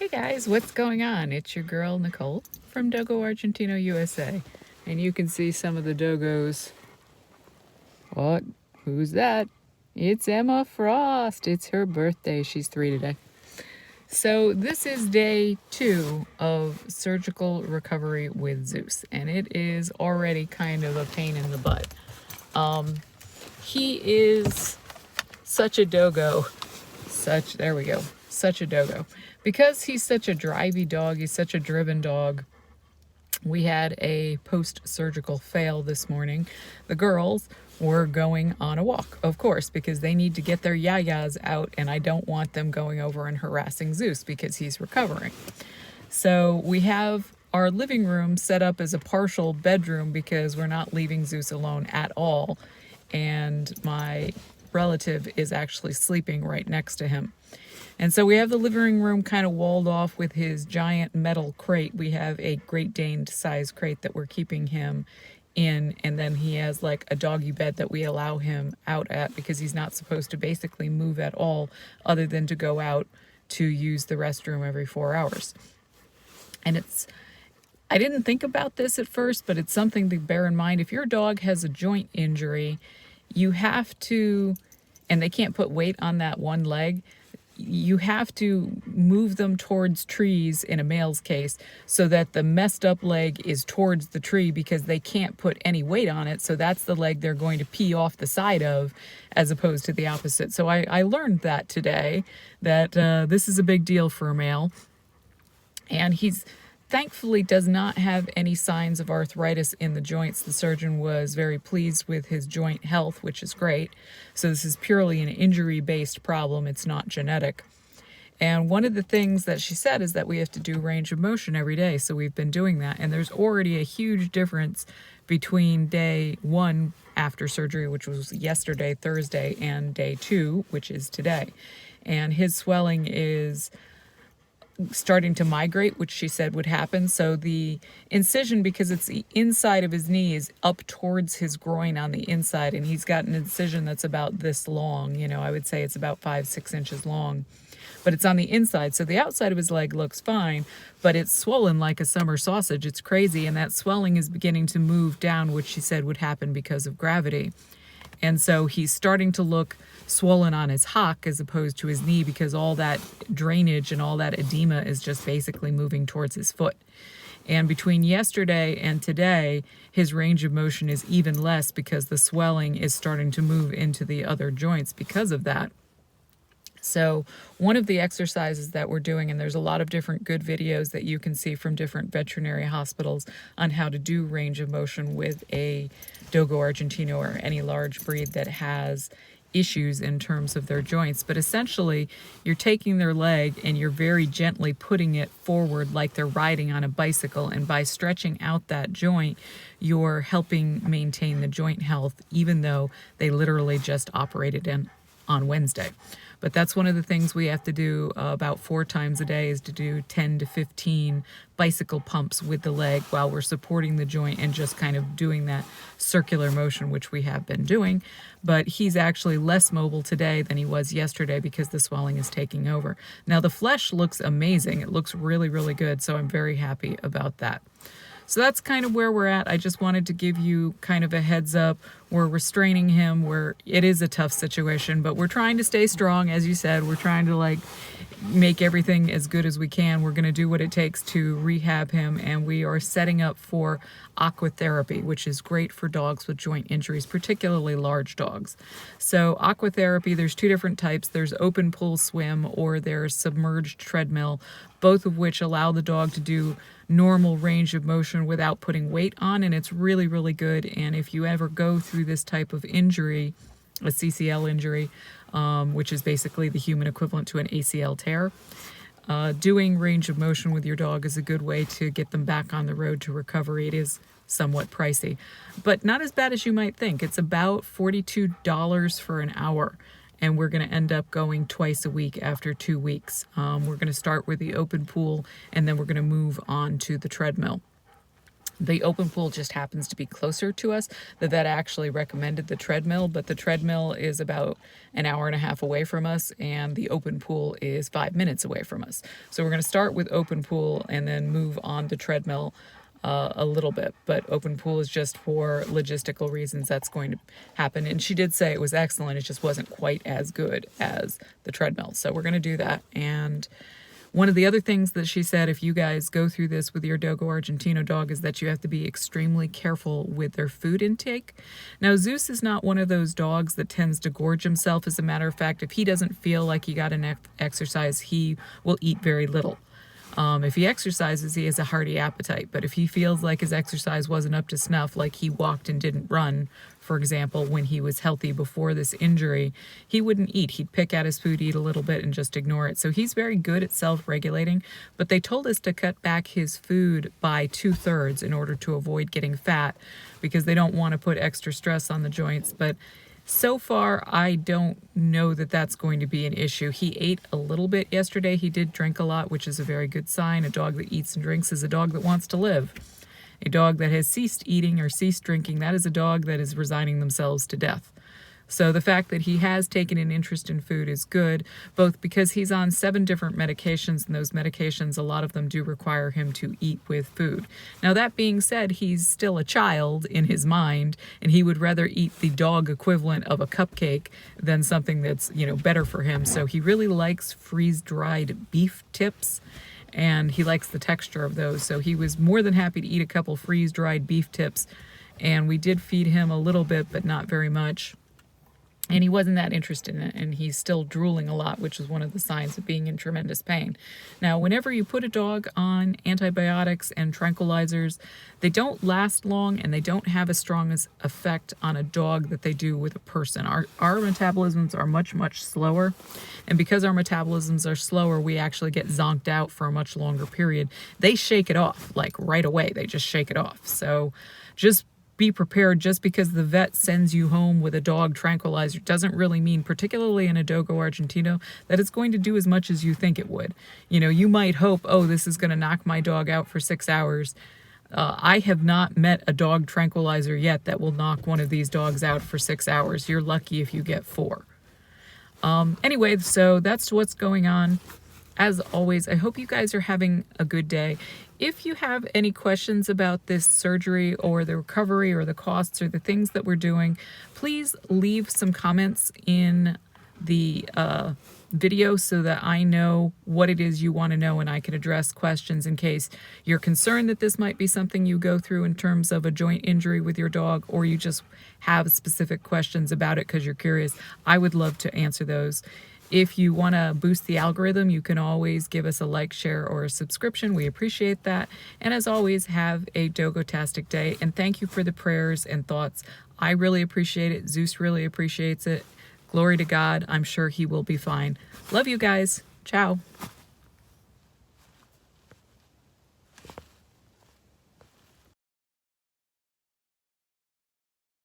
Hey guys, what's going on? It's your girl Nicole from Dogo Argentino, USA. And you can see some of the dogos. What? Who's that? It's Emma Frost. It's her birthday. She's 3 today. So this is day 2 of surgical recovery with Zeus. And it is already kind of a pain in the butt. He is such a dogo. There we go. Such a dogo. Because he's such a drivey dog, he's such a driven dog, we had a post-surgical fail this morning. The girls were going on a walk, of course, because they need to get their yayas out, and I don't want them going over and harassing Zeus because he's recovering. So we have our living room set up as a partial bedroom because we're not leaving Zeus alone at all, and my relative is actually sleeping right next to him. And so we have the living room kind of walled off with his giant metal crate. We have a Great Dane size crate that we're keeping him in, and then he has like a doggy bed that we allow him out at because he's not supposed to basically move at all other than to go out to use the restroom every 4 hours. And I didn't think about this at first, but it's something to bear in mind. If your dog has a joint injury, you have to, and they can't put weight on that one leg, you have to move them towards trees in a male's case so that the messed up leg is towards the tree because they can't put any weight on it. So that's the leg they're going to pee off the side of as opposed to the opposite. So I learned that today, that this is a big deal for a male. And he's thankfully does not have any signs of arthritis in the joints. The surgeon was very pleased with his joint health, which is great. So this is purely an injury-based problem. It's not genetic. And one of the things that she said is that we have to do range of motion every day. So we've been doing that. And there's already a huge difference between day 1 after surgery, which was yesterday, Thursday, and day 2, which is today. And his swelling is starting to migrate, which she said would happen. So the incision, because it's the inside of his knee, is up towards his groin on the inside, and he's got an incision that's about this long. I would say it's about 5-6 inches long, but it's on the inside. So the outside of his leg looks fine, but it's swollen like a summer sausage. It's crazy, and that swelling is beginning to move down, which she said would happen because of gravity. And so he's starting to look swollen on his hock as opposed to his knee because all that drainage and all that edema is just basically moving towards his foot. And between yesterday and today, his range of motion is even less because the swelling is starting to move into the other joints because of that. So one of the exercises that we're doing, and there's a lot of different good videos that you can see from different veterinary hospitals on how to do range of motion with a Dogo Argentino or any large breed that has issues in terms of their joints. But essentially, you're taking their leg and you're very gently putting it forward like they're riding on a bicycle. And by stretching out that joint, you're helping maintain the joint health, even though they literally just operated on Wednesday. But that's one of the things we have to do about 4 times a day, is to do 10 to 15 bicycle pumps with the leg while we're supporting the joint and just kind of doing that circular motion, which we have been doing. But he's actually less mobile today than he was yesterday because the swelling is taking over. Now the flesh looks amazing. It looks really, really good. So I'm very happy about that. So that's kind of where we're at. I just wanted to give you kind of a heads up. We're restraining him. It is a tough situation, but we're trying to stay strong. As you said, we're trying to make everything as good as we can. We're going to do what it takes to rehab him, and we are setting up for Aqua Therapy, which is great for dogs with joint injuries, particularly large dogs. So Aqua Therapy, there's 2 different types. There's open pool swim or there's submerged treadmill, both of which allow the dog to do normal range of motion without putting weight on, and it's really, really good. And if you ever go through this type of injury, a CCL injury, which is basically the human equivalent to an ACL tear, doing range of motion with your dog is a good way to get them back on the road to recovery. It is somewhat pricey, but not as bad as you might think. It's about $42 for an hour. And we're going to end up going twice a week after 2 weeks. We're going to start with the open pool, and then we're going to move on to the treadmill. The open pool just happens to be closer to us. The vet actually recommended the treadmill, but the treadmill is about an hour and a half away from us, and the open pool is 5 minutes away from us. So we're going to start with open pool and then move on to treadmill a little bit. But open pool is just for logistical reasons that's going to happen. And she did say it was excellent. It just wasn't quite as good as the treadmill. So we're going to do that. And one of the other things that she said, if you guys go through this with your Dogo Argentino dog, is that you have to be extremely careful with their food intake. Now, Zeus is not one of those dogs that tends to gorge himself. As a matter of fact, if he doesn't feel like he got enough exercise, he will eat very little. If he exercises, he has a hearty appetite. But if he feels like his exercise wasn't up to snuff, like he walked and didn't run, for example, when he was healthy before this injury, he wouldn't eat. He'd pick at his food, eat a little bit, and just ignore it. So he's very good at self-regulating, but they told us to cut back his food by 2/3 in order to avoid getting fat, because they don't want to put extra stress on the joints. But so far, I don't know that that's going to be an issue. He ate a little bit yesterday. He did drink a lot, which is a very good sign. A dog that eats and drinks is a dog that wants to live. A dog that has ceased eating or ceased drinking, that is a dog that is resigning themselves to death. So the fact that he has taken an interest in food is good, both because he's on 7 different medications, and those medications, a lot of them do require him to eat with food. Now, that being said, he's still a child in his mind, and he would rather eat the dog equivalent of a cupcake than something that's, better for him. So he really likes freeze-dried beef tips, and he likes the texture of those. So he was more than happy to eat a couple freeze-dried beef tips, and we did feed him a little bit, but not very much. And he wasn't that interested in it, and he's still drooling a lot, which is one of the signs of being in tremendous pain. Now, whenever you put a dog on antibiotics and tranquilizers, they don't last long, and they don't have as strong as effect on a dog that they do with a person. Our metabolisms are much, much slower, and because our metabolisms are slower, we actually get zonked out for a much longer period. They shake it off, like right away. They just shake it off. So just be prepared. Just because the vet sends you home with a dog tranquilizer doesn't really mean, particularly in a Dogo Argentino, that it's going to do as much as you think it would. You might hope, oh, this is going to knock my dog out for 6 hours. I have not met a dog tranquilizer yet that will knock one of these dogs out for 6 hours. You're lucky if you get 4. Anyway, so that's what's going on. As always, I hope you guys are having a good day. If you have any questions about this surgery or the recovery or the costs or the things that we're doing, please leave some comments in the video so that I know what it is you want to know, and I can address questions in case you're concerned that this might be something you go through in terms of a joint injury with your dog, or you just have specific questions about it because you're curious. I would love to answer those. If you want to boost the algorithm, you can always give us a like, share, or a subscription. We appreciate that. And as always, have a Dogo-tastic day. And thank you for the prayers and thoughts. I really appreciate it. Zeus really appreciates it. Glory to God. I'm sure he will be fine. Love you guys. Ciao.